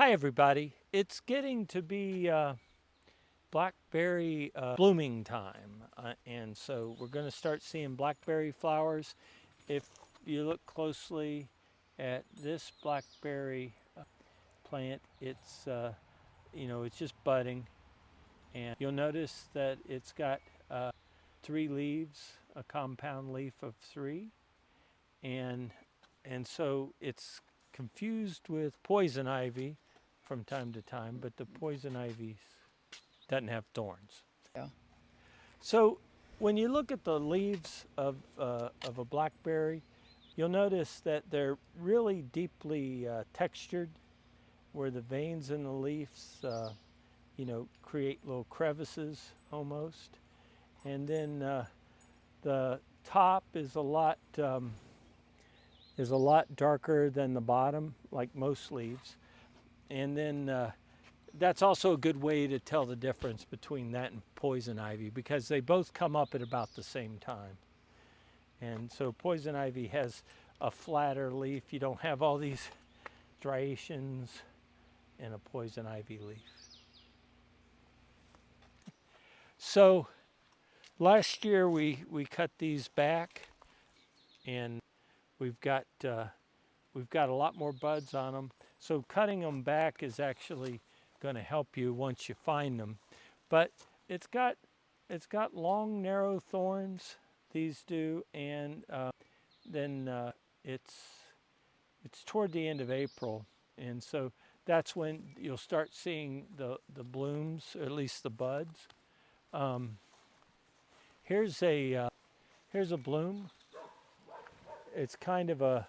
Hi everybody. It's getting to be blackberry blooming time, and so we're going to start seeing blackberry flowers. If you look closely at this blackberry plant, it's just budding, and you'll notice that it's got 3 leaves, a compound leaf of 3, and so it's confused with poison ivy from time to time, but the poison ivy doesn't have thorns. Yeah. So when you look at the leaves of a blackberry, you'll notice that they're really deeply textured, where the veins in the leaves, create little crevices almost, and then the top is a lot darker than the bottom, like most leaves. And then that's also a good way to tell the difference between that and poison ivy, because they both come up at about the same time. And so poison ivy has a flatter leaf. You don't have all these striations in a poison ivy leaf. So last year we cut these back, and we've got a lot more buds on them. So cutting them back is actually going to help you once you find them. But it's got long, narrow thorns. These do, and then it's toward the end of April, and so that's when you'll start seeing the blooms, or at least the buds. Here's a bloom. It's kind of a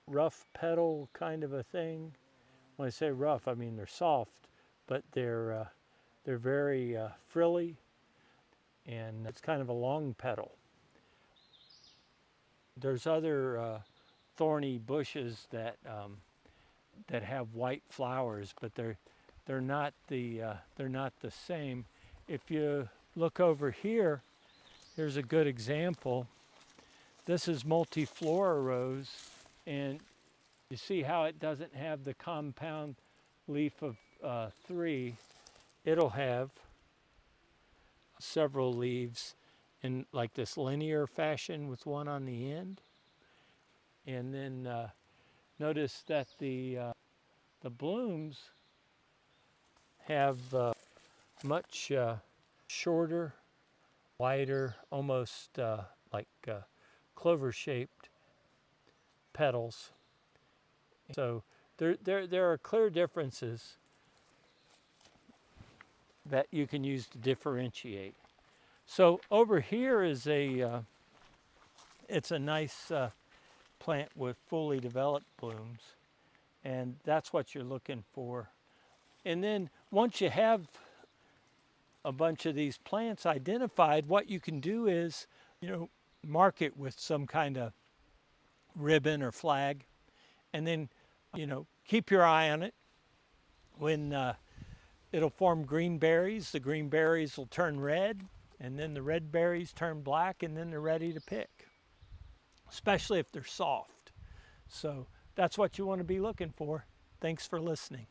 rough petal kind of a thing. When I say rough, I mean they're soft, but they're very frilly, and it's kind of a long petal. There's other thorny bushes that have white flowers, but they're not the same. If you look over here, here's a good example. This is Multiflora rose, and you see how it doesn't have the compound leaf of 3. It'll have several leaves in like this linear fashion with one on the end. And then notice that the blooms have much shorter, wider, almost like clover-shaped petals. So there are clear differences that you can use to differentiate. So over here is it's a nice plant with fully developed blooms, and that's what you're looking for. And then once you have a bunch of these plants identified, what you can do is, mark it with some kind of ribbon or flag, and then, keep your eye on it. When it'll form green berries, the green berries will turn red, and then the red berries turn black, and then they're ready to pick, especially if they're soft. So that's what you want to be looking for. Thanks for listening.